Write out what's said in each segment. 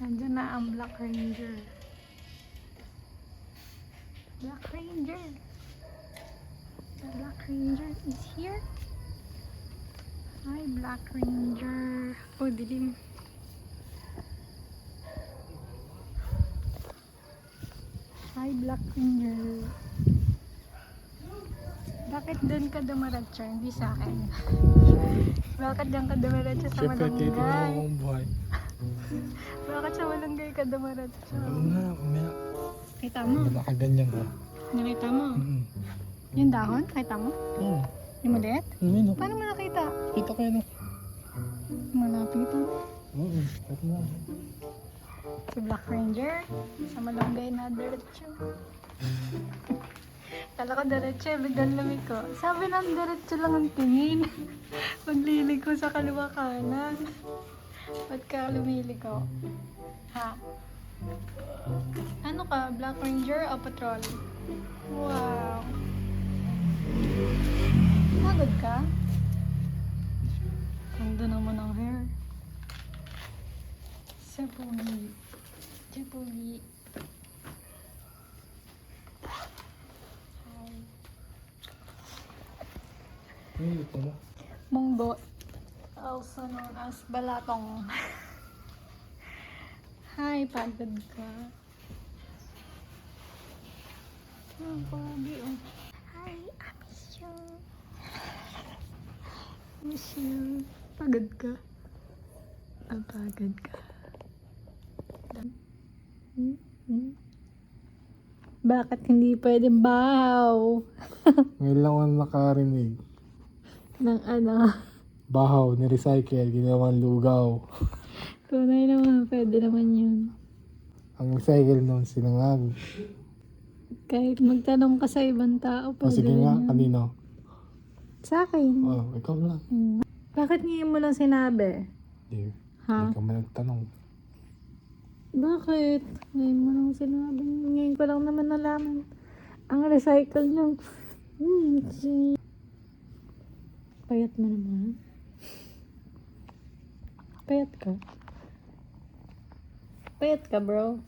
Nandiyan na ang Black Ranger. Black Ranger. The Black Ranger is here. Hi, Black Ranger. Oh, dilim. Hi, Black Ranger. Bakit doon ka dumaratsa? Hindi sa akin. Bakit doon ka dumaratsa sa Siyempre, malunggay? titignan mo ang buhay. Bakit sa malunggay ka dumaratsa? Oo nga, umaya. Kita mo? Nakaganyan ka. Nakita mo? Yung dahon? Nakita mo? Oo. Yung maliit? Ano? Paano mo nakita? Kita ko yun. Malapitan. Oo, ito na. Si Black Ranger sa malunggay na diretso. Kala ko diretso, biglang lumiko. Sabi ng diretso lang ang tingin. Paglilig ko sa kaliwa kanan. Ba't ka lumiliko? Ha? Ano ka? Black Ranger o Patrol? Wow! Pagod ka? Ganda naman ang hair. Sa pugi. Sa pugi. Hi. Ano ito mo? Munggo. Also known as balatong. Hi, pagod ka. Ang pogi oh. Hi, I miss you. Miss you. Pagod ka. Pagod ka. Bakit hindi pwedeng bahaw? Ngayon lang ako nakarinig. Ng ano? Bahaw, ni-recycle, ginawang lugaw. Tunay naman, pwede naman yun. Ang recycle noon sinangag. Kahit magtanong ka sa ibang tao, O pwede sige rin nga, yun. kanino? Sa akin. Oh, ikaw lang. Bakit ngayon mo lang sinabi? Hindi. Ha? Hindi ka man nagtanong. Bakit? Ngayon mo lang sinabi. Ngayon ko lang naman nalaman. Ang recycle ng... Payat mo naman. Payat ka? Payat ka, bro?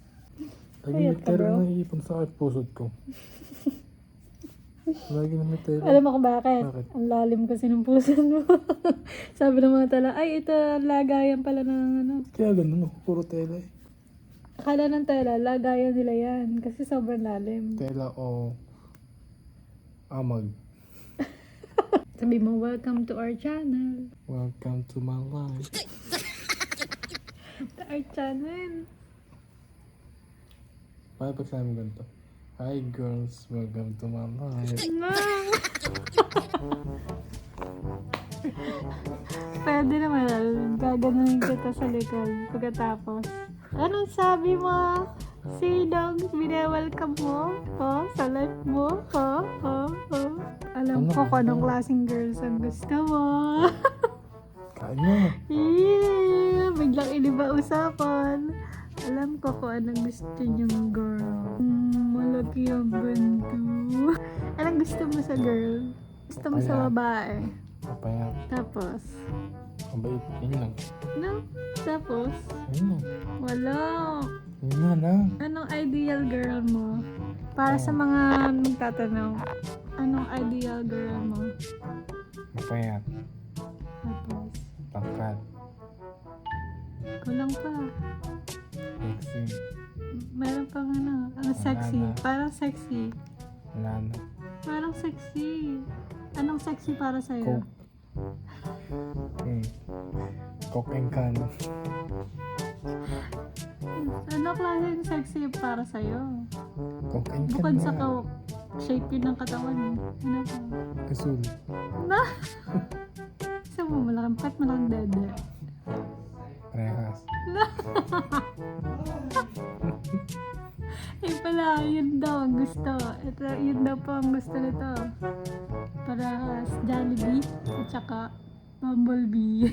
Lagi may ka, bro? tera na iipon sa akin pusod ko. Lagi na may tera. Alam mo kung bakit? Bakit? Ang lalim kasi ng puso mo. Sabi ng mga tala, ay ito lagayan pala ng ano. Kaya ganun, puro tela eh. Akala ng tela, lagayan nila yan. Kasi sobrang lalim. Tela o amag. Sabi mo, welcome to our channel. Welcome to my life. To our channel. Paano pag sabi mo ganito? Hi girls, welcome to my life. No! Pwede naman, gaganunin kita sa likod pagkatapos. Anong sabi mo? Sinong binewelcome mo? Oh, sa life mo? Oh. Alam ko kung anong klaseng girls ang gusto mo. Kain mo. Yeah, biglang iniba usapan. Alam ko kung anong gusto niyong girl. Malaki ang ganito. Anong gusto mo sa girl? Gusto mo sa babae? Papaya. Tapos? Mabait. Yun lang. No? Tapos? Yun lang. Wala. Yun na lang. Anong ideal girl mo? Para sa mga magtatanong, anong ideal girl mo? Papaya. Tapos? Pangkat. Kulang pa. Sexy. Meron pang ano sexy. Wala na. Parang sexy. Wala na. Parang sexy. Anong sexy para sa'yo? Coke. Coke and can. Ano klaseng sexy para sa'yo? Coke and can Bukod sa na. ka shape yun ng katawan mo. Ano pa? Kasul. Na! Isa mo, malaking pat, malaking dede. Parehas. Eh pala, yun daw ang gusto. Ito, yun daw po ang gusto nito. Parehas Jollibee at saka Bumblebee.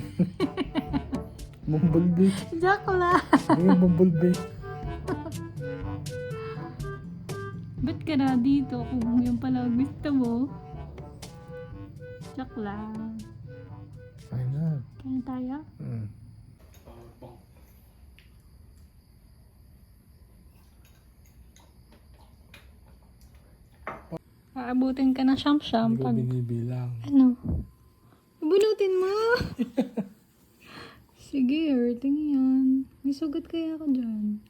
Bumblebee. Joke lang. Ayun, bumblebee. Ba't ka na dito kung yun pala ang gusto mo? Joke lang. Ayun na. Kaya tayo? Aabutin ka ng siyam-siyam Hindi ko pag... binibilang. Ano? Bunutin mo! Sige, hurting yan. May sugat kaya ako dyan.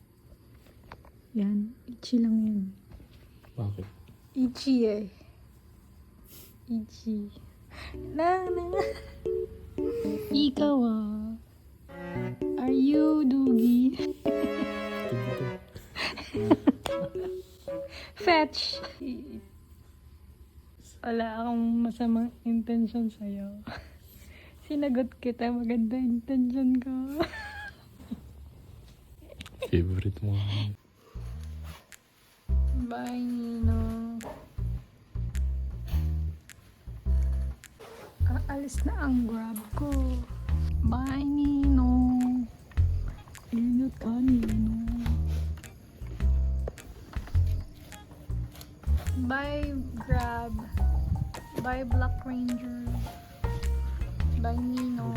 Yan. Itchy lang yan. Bakit? Itchy eh. Itchy. Na. Ikaw ah. Are you doogie? Fetch! Wala akong masamang intention sa'yo. Sinagot kita, maganda intention ko. Favorite mo. Bye, Nino. Aalis na ang grab ko. Bye, Nino. Ingat ka, Nino. Bye, Grab. Bye, Black Ranger. Bye, Nino.